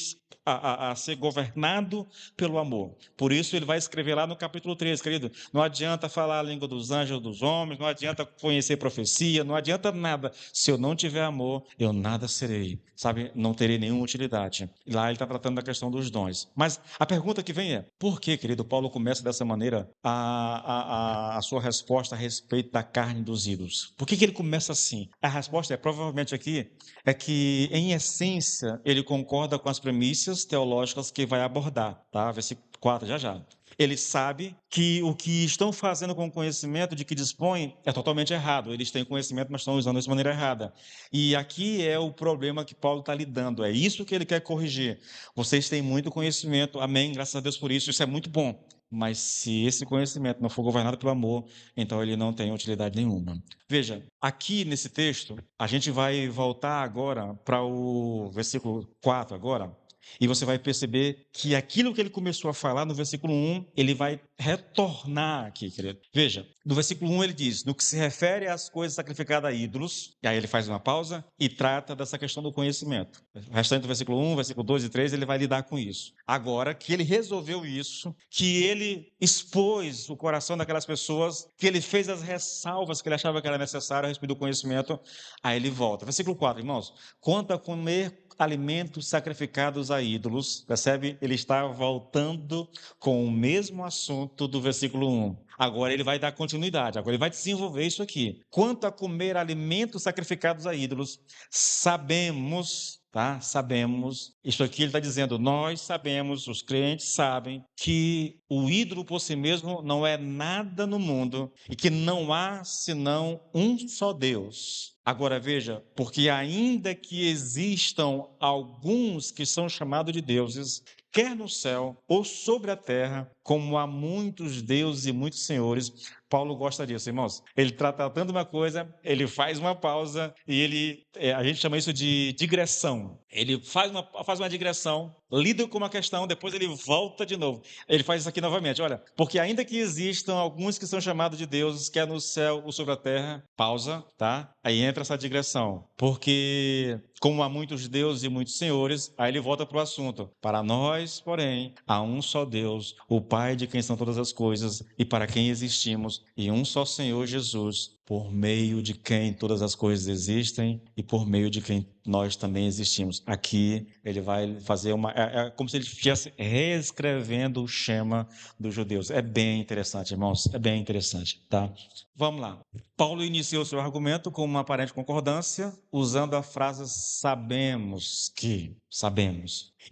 a ser governado pelo amor. Por isso ele vai escrever lá no capítulo 13, querido, não adianta falar a língua dos anjos ou dos homens, não adianta conhecer profecia, não adianta nada. Se eu não tiver amor, eu nada serei, sabe? Não terei nenhuma utilidade. E lá ele está tratando da questão dos dons. Mas a pergunta que vem é, por que, querido, Paulo começa dessa maneira a sua resposta a respeito da carne dos ídolos? Por que ele começa assim? A resposta é, provavelmente aqui, é que, em essência, ele concorda com as premissas teológicas que vai abordar, tá? Versículo 4, já já. Ele sabe que o que estão fazendo com o conhecimento de que dispõem é totalmente errado. Eles têm conhecimento, mas estão usando isso de maneira errada. E aqui é o problema que Paulo está lidando. É isso que ele quer corrigir. Vocês têm muito conhecimento, amém, graças a Deus por isso, isso é muito bom. Mas se esse conhecimento não for governado pelo amor, então ele não tem utilidade nenhuma. Veja, aqui nesse texto, a gente vai voltar agora para o versículo 4 agora, e você vai perceber que aquilo que ele começou a falar no versículo 1, ele vai retornar aqui, querido. Veja, no versículo 1 ele diz, no que se refere às coisas sacrificadas a ídolos, e aí ele faz uma pausa e trata dessa questão do conhecimento. O restante do versículo 1, versículo 2 e 3, ele vai lidar com isso. Agora que ele resolveu isso, que ele expôs o coração daquelas pessoas, que ele fez as ressalvas que ele achava que era necessário a respeito do conhecimento, aí ele volta. Versículo 4, irmãos. Quanto a comer alimentos sacrificados a ídolos, percebe? Ele está voltando com o mesmo assunto do versículo 1. Agora ele vai dar continuidade, agora ele vai desenvolver isso aqui. Quanto a comer alimentos sacrificados a ídolos, sabemos, tá? Sabemos, isso aqui ele está dizendo, nós sabemos, os crentes sabem, que o ídolo por si mesmo não é nada no mundo e que não há senão um só Deus. Agora veja, porque ainda que existam alguns que são chamados de deuses, quer no céu ou sobre a terra, como há muitos deuses e muitos senhores, Paulo gosta disso, irmãos. Ele está tratando uma coisa, ele faz uma pausa e a gente chama isso de digressão. Ele faz uma digressão, lida com uma questão, depois ele volta de novo. Ele faz isso aqui novamente, olha, porque ainda que existam alguns que são chamados de deuses, quer no céu ou sobre a terra, pausa, tá? Aí entra essa digressão, porque como há muitos deuses e muitos senhores, aí ele volta para o assunto. Para nós, porém, há um só Deus, o Pai de quem são todas as coisas e para quem existimos, e um só Senhor Jesus, por meio de quem todas as coisas existem e por meio de quem nós também existimos. Aqui ele vai fazer é como se ele estivesse reescrevendo o Shema dos judeus. É bem interessante, irmãos, é bem interessante, tá? Vamos lá. Paulo iniciou seu argumento com uma aparente concordância, usando a frase sabemos que.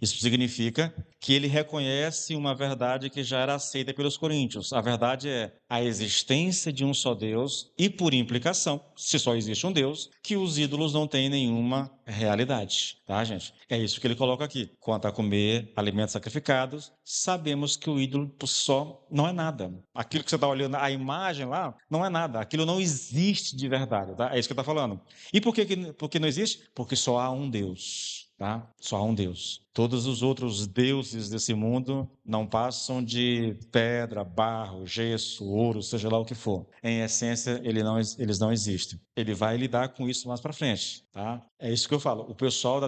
Isso significa que ele reconhece uma verdade que já era aceita pelos coríntios. A verdade é a existência de um só Deus e, por implicação, se só existe um Deus, que os ídolos não têm nenhuma realidade, tá, gente? É isso que ele coloca aqui. Quanto a comer alimentos sacrificados, sabemos que o ídolo por si só não é nada. Aquilo que você está olhando, a imagem lá, não é nada. Aquilo não existe de verdade, tá? É isso que ele está falando. E por que não existe? Porque só há um Deus. Tá? Só há um Deus. Todos os outros deuses desse mundo não passam de pedra, barro, gesso, ouro, seja lá o que for. Em essência, eles não existem. Ele vai lidar com isso mais para frente. Tá? É isso que eu falo. O pessoal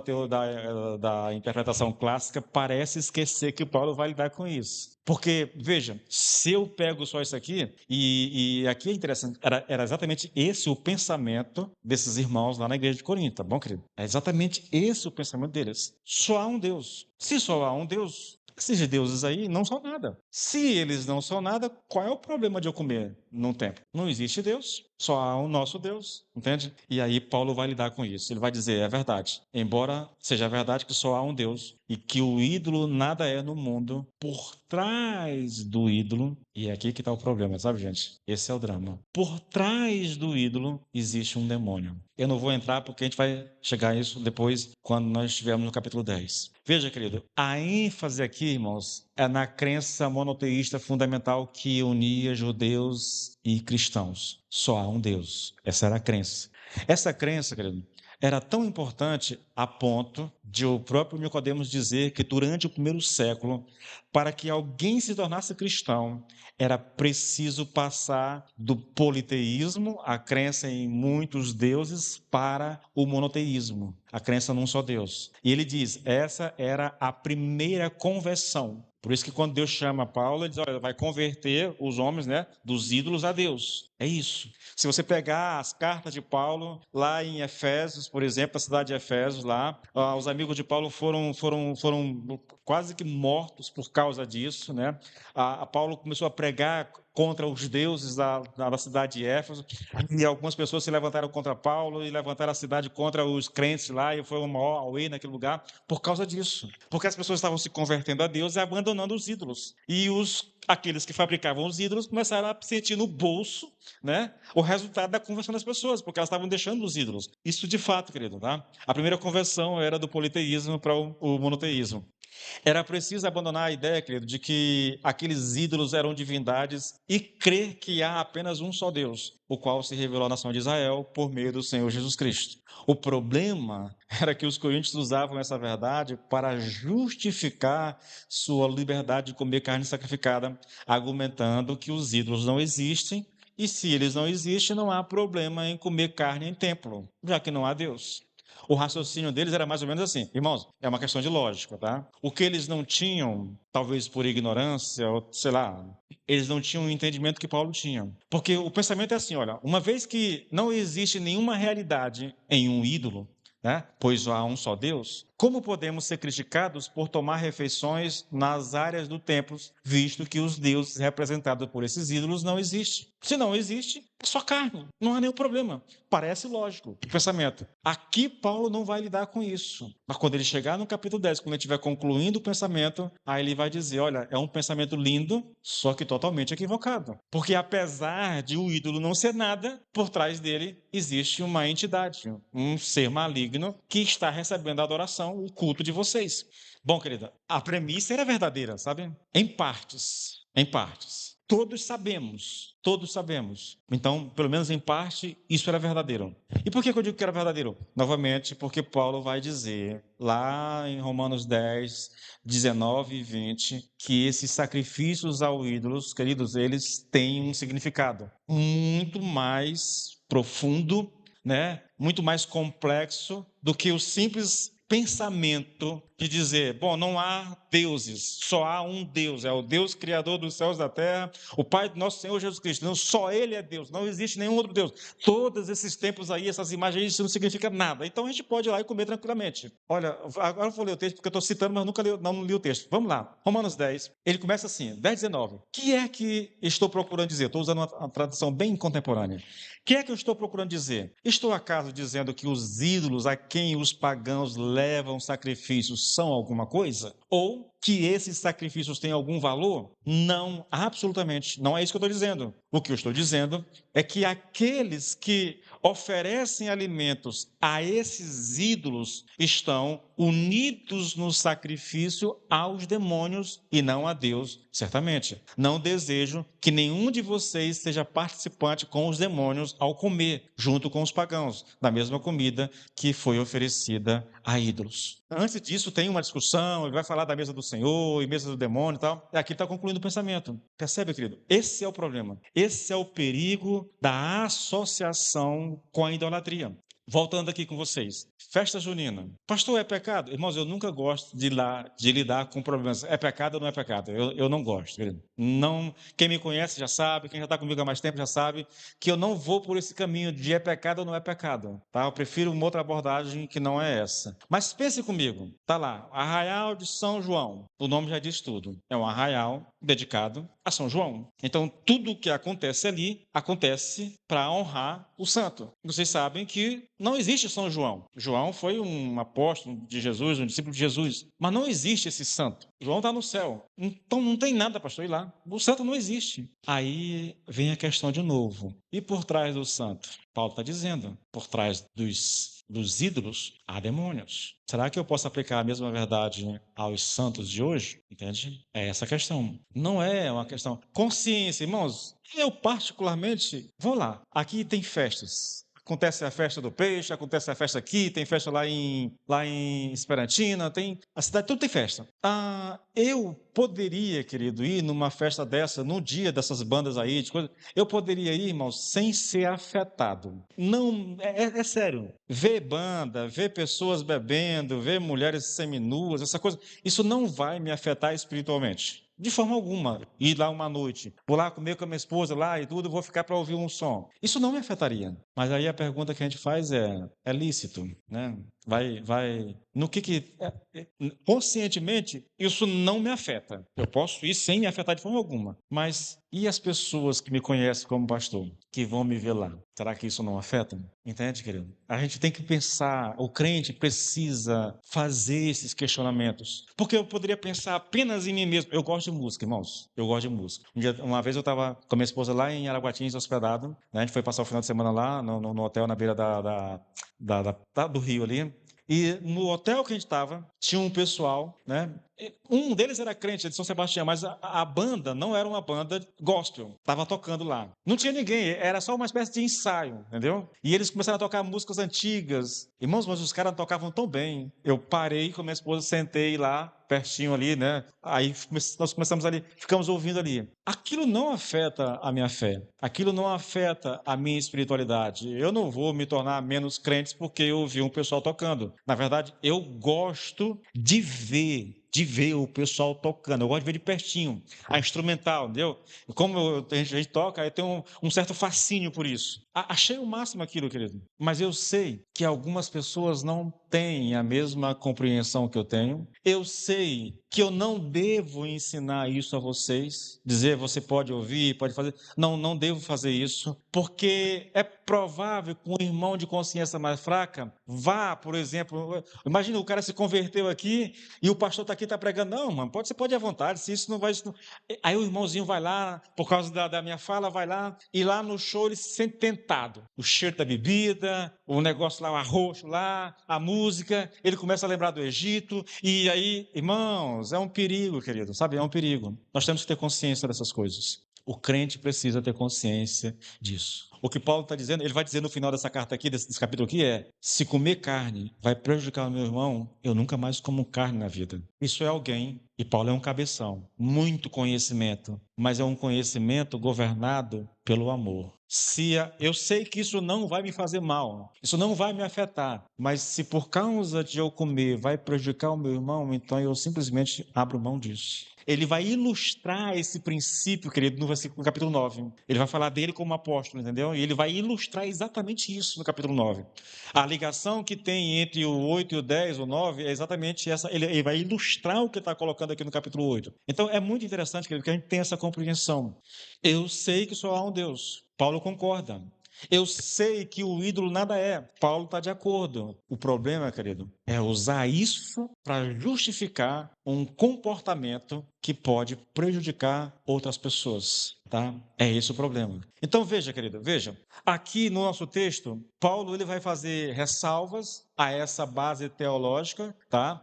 da interpretação clássica parece esquecer que Paulo vai lidar com isso. Porque, veja, se eu pego só isso aqui, e aqui é interessante, era exatamente esse o pensamento desses irmãos lá na igreja de Corinto, tá bom, querido? É exatamente esse o pensamento deles. Só há um Deus. Se só há um Deus, esses deuses aí não são nada. Se eles não são nada, qual é o problema de eu comer num templo? Não existe Deus, só há o nosso Deus, entende? E aí Paulo vai lidar com isso. Ele vai dizer, é verdade. Embora seja verdade que só há um Deus e que o ídolo nada é no mundo, por trás do ídolo, e é aqui que está o problema, sabe, gente? Esse é o drama. Por trás do ídolo existe um demônio. Eu não vou entrar porque a gente vai chegar a isso depois, quando nós estivermos no capítulo 10. Veja, querido, a ênfase aqui, irmãos, é na crença monoteísta fundamental que unia judeus e cristãos. Só há um Deus. Essa era a crença. Essa crença, querido, Era tão importante a ponto de o próprio Nicodemos dizer que durante o primeiro século, para que alguém se tornasse cristão, era preciso passar do politeísmo, a crença em muitos deuses, para o monoteísmo, a crença num só Deus. E ele diz, essa era a primeira conversão. Por isso que quando Deus chama Paulo, ele diz, olha, vai converter os homens, né, dos ídolos a Deus. É isso. Se você pegar as cartas de Paulo, lá em Efésios, por exemplo, a cidade de Efésios, lá, os amigos de Paulo foram quase que mortos por causa disso, né? A Paulo começou a pregar contra os deuses da cidade de Éfeso, e algumas pessoas se levantaram contra Paulo e levantaram a cidade contra os crentes lá, e foi um maior auê naquele lugar por causa disso. Porque as pessoas estavam se convertendo a Deus e abandonando os ídolos. E aqueles que fabricavam os ídolos começaram a sentir no bolso, né, o resultado da conversão das pessoas, porque elas estavam deixando os ídolos. Isso de fato, querido, tá? A primeira conversão era do politeísmo para o monoteísmo. Era preciso abandonar a ideia, querido, de que aqueles ídolos eram divindades e crer que há apenas um só Deus, o qual se revelou à nação de Israel por meio do Senhor Jesus Cristo. O problema era que os coríntios usavam essa verdade para justificar sua liberdade de comer carne sacrificada, argumentando que os ídolos não existem e se eles não existem, não há problema em comer carne em templo, já que não há Deus. O raciocínio deles era mais ou menos assim, irmãos, é uma questão de lógica, tá? O que eles não tinham, talvez por ignorância, ou sei lá, eles não tinham o entendimento que Paulo tinha. Porque o pensamento é assim, olha, uma vez que não existe nenhuma realidade em um ídolo, né? Pois há um só Deus, como podemos ser criticados por tomar refeições nas áreas do templo, visto que os deuses representados por esses ídolos não existem? Se não existe, é só carne, não há nenhum problema. Parece lógico o pensamento. Aqui Paulo não vai lidar com isso. Mas quando ele chegar no capítulo 10, quando ele estiver concluindo o pensamento, aí ele vai dizer, olha, é um pensamento lindo, só que totalmente equivocado. Porque apesar de o ídolo não ser nada, por trás dele existe uma entidade, um ser maligno que está recebendo a adoração, o culto de vocês. Bom, querida, a premissa era verdadeira, sabe? Em partes. Em partes. Todos sabemos, todos sabemos. Então, pelo menos em parte, isso era verdadeiro. E por que eu digo que era verdadeiro? Novamente, porque Paulo vai dizer, lá em Romanos 10, 19 e 20, que esses sacrifícios aos ídolos, queridos, eles têm um significado muito mais profundo, né? Muito mais complexo do que o simples pensamento de dizer, bom, não há deuses, só há um Deus, é o Deus criador dos céus e da terra, o Pai do nosso Senhor Jesus Cristo. Não, só Ele é Deus, não existe nenhum outro Deus. Todos esses templos aí, essas imagens aí, isso não significa nada. Então a gente pode ir lá e comer tranquilamente. Olha, agora eu vou ler o texto porque eu estou citando, mas nunca li, não li o texto. Vamos lá, Romanos 10, ele começa assim, 10, 19. O que é que estou procurando dizer? Estou usando uma tradução bem contemporânea. O que é que eu estou procurando dizer? Estou acaso dizendo que os ídolos a quem os pagãos levam sacrifícios são alguma coisa? Ou que esses sacrifícios têm algum valor? Não, absolutamente. Não é isso que eu estou dizendo. O que eu estou dizendo é que aqueles que oferecem alimentos a esses ídolos estão unidos no sacrifício aos demônios e não a Deus, certamente. Não desejo que nenhum de vocês seja participante com os demônios ao comer, junto com os pagãos, da mesma comida que foi oferecida a ídolos. Antes disso, tem uma discussão, ele vai falar da mesa do Senhor e mesa do demônio e tal. E aqui está concluindo o pensamento. Percebe, querido? Esse é o problema. Esse é o perigo da associação com a idolatria. Voltando aqui com vocês. Festa junina. Pastor, é pecado? Irmãos, eu nunca gosto de lidar com problemas. É pecado ou não é pecado? Eu não gosto, querido. Não, quem me conhece já sabe, quem já está comigo há mais tempo já sabe que eu não vou por esse caminho de é pecado ou não é pecado. Tá? Eu prefiro uma outra abordagem que não é essa. Mas pense comigo. Tá lá, Arraial de São João. O nome já diz tudo. É um arraial dedicado a São João. Então, tudo o que acontece ali, acontece para honrar o santo. Vocês sabem que não existe São João. João foi um apóstolo de Jesus, um discípulo de Jesus. Mas não existe esse santo. João está no céu. Então, não tem nada, pastor, ir lá. O santo não existe. Aí vem a questão de novo. E por trás do santo? Paulo está dizendo, por trás dos ídolos, há demônios. Será que eu posso aplicar a mesma verdade aos santos de hoje? Entende? É essa a questão. Não é uma questão. Consciência, irmãos. Eu, particularmente, vou lá. Aqui tem festas. acontece a festa do peixe, acontece a festa aqui, tem festa lá em Esperantina, a cidade, tudo tem festa. Eu poderia, querido, ir numa festa dessa, no dia dessas bandas aí, eu poderia ir, irmãos, sem ser afetado. Não, é sério. Ver banda, ver pessoas bebendo, ver mulheres seminuas, essa coisa, isso não vai me afetar espiritualmente. De forma alguma, ir lá uma noite, vou lá comer com a minha esposa lá e tudo, vou ficar para ouvir um som. Isso não me afetaria. Mas aí a pergunta que a gente faz é lícito, né? No conscientemente, isso não me afeta. Eu posso ir sem me afetar de forma alguma. Mas e as pessoas que me conhecem como pastor, que vão me ver lá? Será que isso não afeta? Entende, querido? A gente tem que pensar, o crente precisa fazer esses questionamentos. Porque eu poderia pensar apenas em mim mesmo. Eu gosto de música, irmãos. Eu gosto de música. Uma vez eu estava com a minha esposa lá em Araguatins, hospedado, né? A gente foi passar o final de semana lá, no hotel na beira do rio ali. E no hotel que a gente estava, tinha um pessoal, né? Um deles era crente, de São Sebastião, mas a banda não era uma banda gospel, estava tocando lá. Não tinha ninguém, era só uma espécie de ensaio, entendeu? E eles começaram a tocar músicas antigas. Irmãos, mas os caras tocavam tão bem. Eu parei com a minha esposa, sentei lá, pertinho ali, né? Aí nós começamos ali, ficamos ouvindo ali. Aquilo não afeta a minha fé, aquilo não afeta a minha espiritualidade. Eu não vou me tornar menos crente porque eu ouvi um pessoal tocando. Na verdade, eu gosto de ver o pessoal tocando. Eu gosto de ver de pertinho a instrumental, entendeu? Como a gente toca, eu tenho um certo fascínio por isso. Achei o máximo aquilo, querido. Mas eu sei que algumas pessoas não têm a mesma compreensão que eu tenho. Eu sei que eu não devo ensinar isso a vocês, dizer você pode ouvir, pode fazer. Não, não devo fazer isso, porque é provável que um irmão de consciência mais fraca vá, por exemplo, imagina o cara se converteu aqui e o pastor está aqui, está pregando. Não, mano, você pode ir à vontade, se isso não vai. Aí o irmãozinho vai lá, por causa da minha fala, vai lá, e lá no show ele se sente tentado. O cheiro da bebida, o negócio lá, o arroxo lá, a música, ele começa a lembrar do Egito, e aí, irmãos, é um perigo, querido, sabe? É um perigo. Nós temos que ter consciência dessas coisas. O crente precisa ter consciência disso. O que Paulo está dizendo, ele vai dizer no final dessa carta aqui, desse capítulo aqui, se comer carne vai prejudicar o meu irmão, eu nunca mais como carne na vida. Isso é alguém, e Paulo é um cabeção, muito conhecimento, mas é um conhecimento governado pelo amor. Eu sei que isso não vai me fazer mal, isso não vai me afetar, mas se por causa de eu comer vai prejudicar o meu irmão, então eu simplesmente abro mão disso. Ele vai ilustrar esse princípio, querido, no capítulo 9. Ele vai falar dele como apóstolo, entendeu? E ele vai ilustrar exatamente isso no capítulo 9. A ligação que tem entre o 8 e o 10, o 9, é exatamente essa. Ele vai ilustrar o que está colocando aqui no capítulo 8. Então, é muito interessante, querido, que a gente tenha essa compreensão. Eu sei que só há um Deus. Paulo concorda. Eu sei que o ídolo nada é. Paulo está de acordo. O problema, querido, é usar isso para justificar um comportamento que pode prejudicar outras pessoas, tá? É esse o problema. Então veja, querido, veja. Aqui no nosso texto, Paulo ele vai fazer ressalvas a essa base teológica, tá?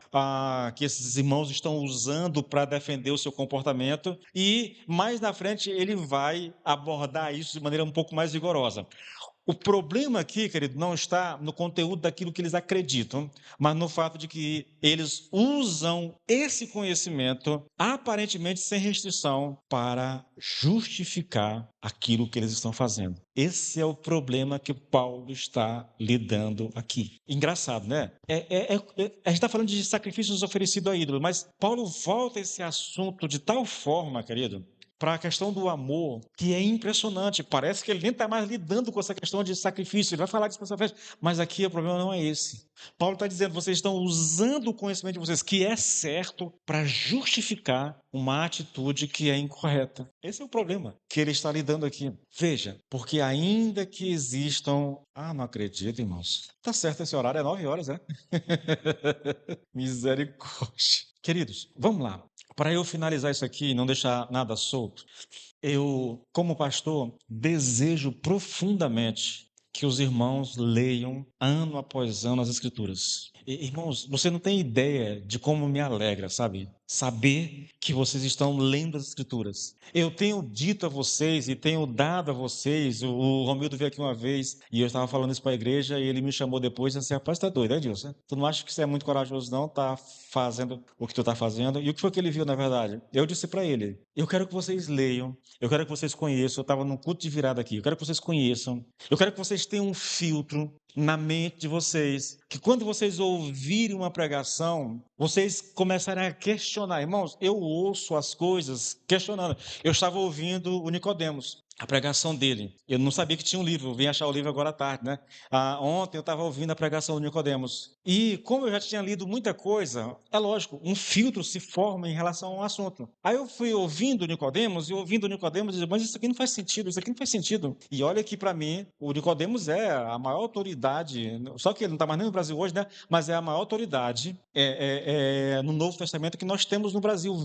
Que esses irmãos estão usando para defender o seu comportamento, e mais na frente ele vai abordar isso de maneira um pouco mais rigorosa. O problema aqui, querido, não está no conteúdo daquilo que eles acreditam, mas no fato de que eles usam esse conhecimento, aparentemente sem restrição, para justificar aquilo que eles estão fazendo. Esse é o problema que Paulo está lidando aqui. Engraçado, né? A gente está falando de sacrifícios oferecidos a ídolos, mas Paulo volta esse assunto de tal forma, querido, para a questão do amor, que é impressionante. Parece que ele nem está mais lidando com essa questão de sacrifício. Ele vai falar disso para essa festa, mas aqui o problema não é esse. Paulo está dizendo, vocês estão usando o conhecimento de vocês, que é certo, para justificar uma atitude que é incorreta. Esse é o problema que ele está lidando aqui. Veja, porque ainda que existam... não acredito, irmãos. Tá certo, esse horário é 9 horas, né? Misericórdia. Queridos, vamos lá. Para eu finalizar isso aqui e não deixar nada solto, eu, como pastor, desejo profundamente que os irmãos leiam ano após ano as Escrituras. Irmãos, você não tem ideia de como me alegra, sabe? saber que vocês estão lendo as Escrituras. Eu tenho dito a vocês e tenho dado a vocês, o Romildo veio aqui uma vez e eu estava falando isso para a igreja e ele me chamou depois e disse assim, rapaz, tá doido, Edilson? Tu não acha que você é muito corajoso não, tá fazendo o que tu tá fazendo? E o que foi que ele viu, na verdade? Eu disse para ele, eu quero que vocês leiam, eu quero que vocês conheçam, eu estava num culto de virada aqui, eu quero que vocês conheçam, eu quero que vocês tenham um filtro na mente de vocês, que quando vocês ouvirem uma pregação, vocês começarem a questionar. Irmãos, eu ouço as coisas questionando. Eu estava ouvindo o Nicodemos, a pregação dele. Eu não sabia que tinha um livro, eu vim achar o livro agora à tarde, né? Ontem eu estava ouvindo a pregação do Nicodemos. E como eu já tinha lido muita coisa, é lógico, um filtro se forma em relação ao assunto. Aí eu fui ouvindo o Nicodemos e ouvindo o Nicodemos, e disse, mas isso aqui não faz sentido, isso aqui não faz sentido. E olha que para mim, o Nicodemos é a maior autoridade, só que ele não está mais nem no Brasil hoje, né? Mas é a maior autoridade no Novo Testamento que nós temos no Brasil.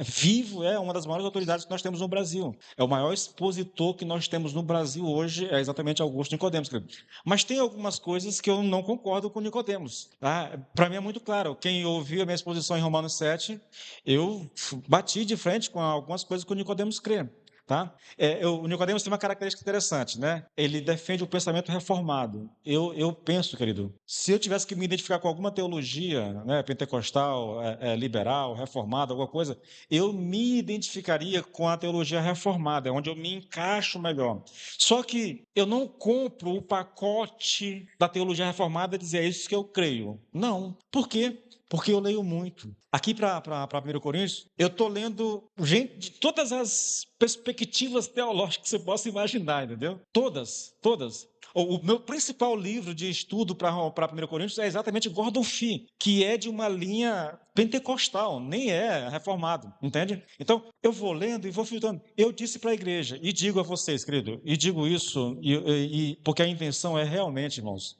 Vivo é uma das maiores autoridades que nós temos no Brasil. É o maior expositor que nós temos no Brasil hoje, é exatamente Augusto Nicodemos. Mas tem algumas coisas que eu não concordo com Nicodemos. Tá? Para mim é muito claro. Quem ouviu a minha exposição em Romanos 7, eu bati de frente com algumas coisas que o Nicodemos crê. Tá? O Nicodemos tem uma característica interessante, né? Ele defende o pensamento reformado. Eu penso, querido, se eu tivesse que me identificar com alguma teologia, né, pentecostal, liberal, reformada, alguma coisa, eu me identificaria com a teologia reformada, é onde eu me encaixo melhor. Só que eu não compro o pacote da teologia reformada e dizer é isso que eu creio. Não. Por quê? Porque eu leio muito. Aqui para 1 Coríntios, eu estou lendo gente de todas as perspectivas teológicas que você possa imaginar, entendeu? Todas, todas. O meu principal livro de estudo para 1 Coríntios é exatamente Gordon Fee, que é de uma linha pentecostal, nem é reformado, entende? Então, eu vou lendo e vou filtrando. Eu disse para a igreja, e digo a vocês, querido, e digo isso, porque a intenção é realmente, irmãos,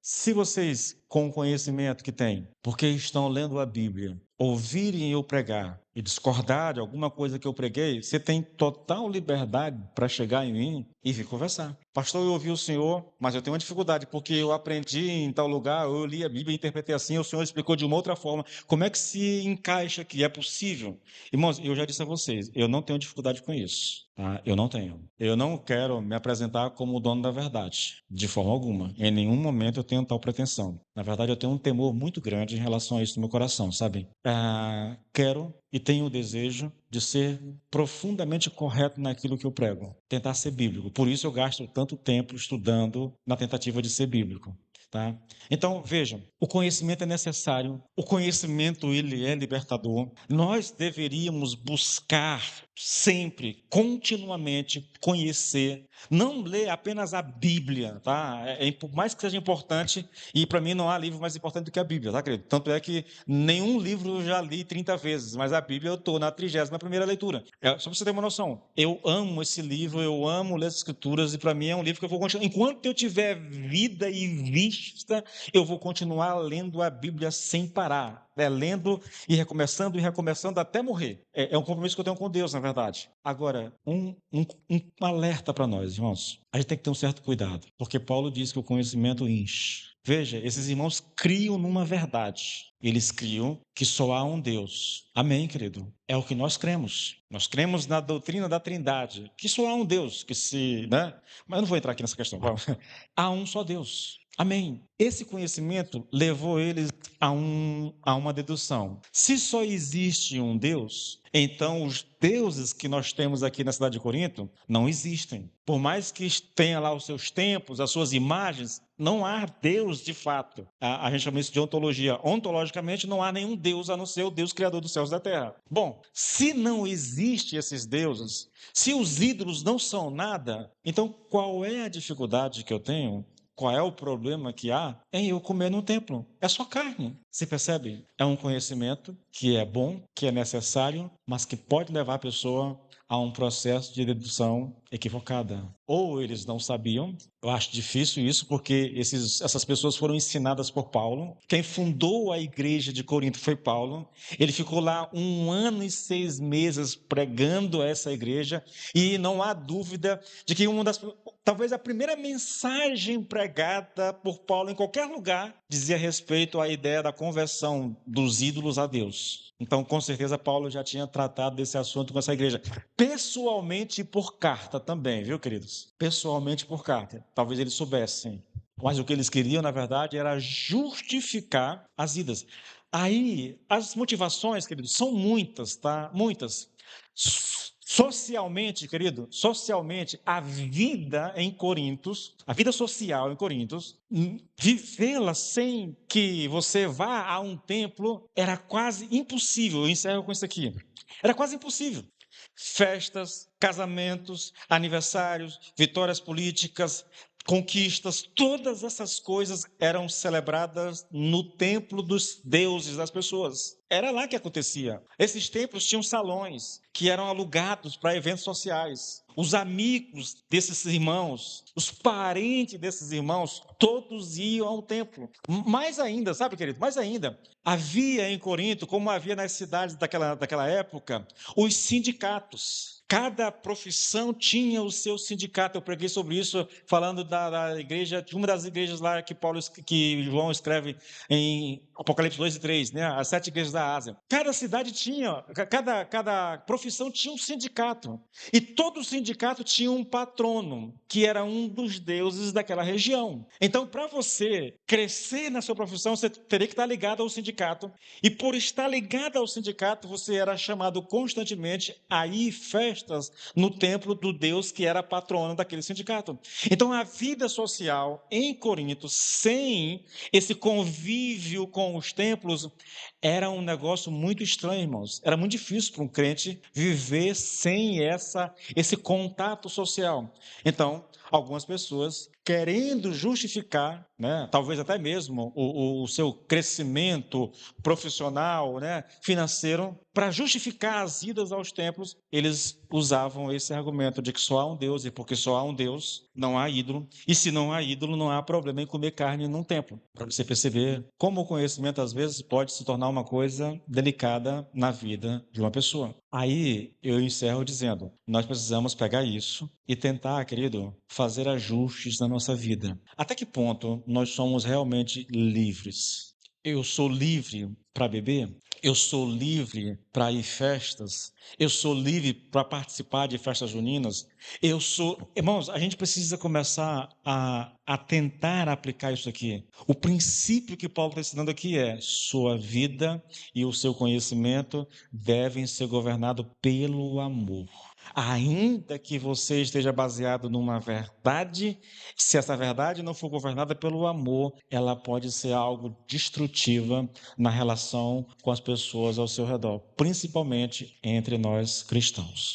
se vocês, com o conhecimento que têm, porque estão lendo a Bíblia, ouvirem eu pregar e discordar de alguma coisa que eu preguei, você tem total liberdade para chegar em mim e vir conversar. Pastor, eu ouvi o senhor, mas eu tenho uma dificuldade, porque eu aprendi em tal lugar, eu li a Bíblia e interpretei assim, o senhor explicou de uma outra forma. Como é que se encaixa aqui? É possível? Irmãos, eu já disse a vocês, eu não tenho dificuldade com isso. Tá? Eu não tenho. Eu não quero me apresentar como o dono da verdade, de forma alguma. Em nenhum momento eu tenho tal pretensão. Na verdade, eu tenho um temor muito grande em relação a isso no meu coração, sabe? Quero e tenho o desejo de ser profundamente correto naquilo que eu prego. Tentar ser bíblico. Por isso eu gasto tanto tempo estudando na tentativa de ser bíblico. Tá? Então, vejam, o conhecimento é necessário, o conhecimento ele é libertador. Nós deveríamos buscar sempre, continuamente, conhecer, não ler apenas a Bíblia, tá? Por mais que seja importante, e para mim não há livro mais importante do que a Bíblia, tá, querido? Tanto é que nenhum livro eu já li 30 vezes, mas a Bíblia eu estou na 31ª leitura. Só para você ter uma noção, eu amo esse livro, eu amo ler as Escrituras, e para mim é um livro que eu vou continuar. Enquanto eu tiver vida e vista, eu vou continuar lendo a Bíblia sem parar. Lendo e recomeçando até morrer. É um compromisso que eu tenho com Deus, na verdade. Agora, um alerta para nós, irmãos. A gente tem que ter um certo cuidado, porque Paulo diz que o conhecimento enche. Veja, esses irmãos criam numa verdade. Eles criam que só há um Deus. Amém, querido? É o que nós cremos. Nós cremos na doutrina da Trindade, que só há um Deus, né? Mas eu não vou entrar aqui nessa questão. Há um só Deus. Amém. Esse conhecimento levou eles a uma dedução. Se só existe um Deus, então os deuses que nós temos aqui na cidade de Corinto não existem. Por mais que tenha lá os seus templos, as suas imagens, não há Deus de fato. A gente chama isso de ontologia. Ontologicamente, não há nenhum Deus a não ser o Deus criador dos céus e da terra. Bom, se não existem esses deuses, se os ídolos não são nada, então qual é a dificuldade que eu tenho? Qual é o problema que há em eu comer no templo? É só carne. Você percebe? É um conhecimento que é bom, que é necessário, mas que pode levar a pessoa a um processo de dedução equivocada. Ou eles não sabiam, eu acho difícil isso, porque essas pessoas foram ensinadas por Paulo. Quem fundou a igreja de Corinto foi Paulo. Ele ficou lá 1 ano e 6 meses pregando a essa igreja, e não há dúvida de que talvez a primeira mensagem pregada por Paulo em qualquer lugar dizia respeito à ideia da conversão dos ídolos a Deus. Então, com certeza, Paulo já tinha tratado desse assunto com essa igreja. Pessoalmente e por carta também, viu, queridos? Pessoalmente por carta. Talvez eles soubessem. Mas o que eles queriam, na verdade, era justificar as idas. Aí, as motivações, queridos, são muitas, tá? Muitas. Socialmente, querido, socialmente, a vida em Corintos, a vida social em Corintos, vivê-la sem que você vá a um templo era quase impossível. Eu encerro com isso aqui. Era quase impossível. Festas, casamentos, aniversários, vitórias políticas, conquistas, todas essas coisas eram celebradas no templo dos deuses das pessoas. Era lá que acontecia. Esses templos tinham salões que eram alugados para eventos sociais. Os amigos desses irmãos, os parentes desses irmãos, todos iam ao templo. Mais ainda, sabe, querido? Mais ainda, havia em Corinto, como havia nas cidades daquela época, os sindicatos. Cada profissão tinha o seu sindicato. Eu preguei sobre isso, falando da igreja, de uma das igrejas lá que João escreve em Apocalipse 2 e 3, né? As 7 igrejas da Ásia. Cada cidade tinha, cada profissão tinha um sindicato. E todo sindicato tinha um patrono, que era um dos deuses daquela região. Então, para você crescer na sua profissão, você teria que estar ligado ao sindicato. E por estar ligado ao sindicato, você era chamado constantemente a ir festas no templo do Deus que era patrono daquele sindicato. Então, a vida social em Corinto, sem esse convívio com os templos, era um negócio muito estranho, irmãos. Era muito difícil para um crente viver sem esse contato social. Então, algumas pessoas, querendo justificar, né, talvez até mesmo o seu crescimento profissional, né, financeiro, para justificar as idas aos templos, eles usavam esse argumento de que só há um Deus, e porque só há um Deus, não há ídolo, e se não há ídolo, não há problema em comer carne num templo. Para você perceber como o conhecimento, às vezes, pode se tornar uma coisa delicada na vida de uma pessoa. Aí eu encerro dizendo: nós precisamos pegar isso e tentar, querido, fazer ajustes na nossa vida. Até que ponto nós somos realmente livres? Eu sou livre para beber? Eu sou livre para ir em festas? Eu sou livre para participar de festas juninas? Eu sou. Irmãos, a gente precisa começar a tentar aplicar isso aqui. O princípio que Paulo está ensinando aqui é: sua vida e o seu conhecimento devem ser governados pelo amor. Ainda que você esteja baseado numa verdade, se essa verdade não for governada pelo amor, ela pode ser algo destrutiva na relação com as pessoas ao seu redor, principalmente entre nós cristãos.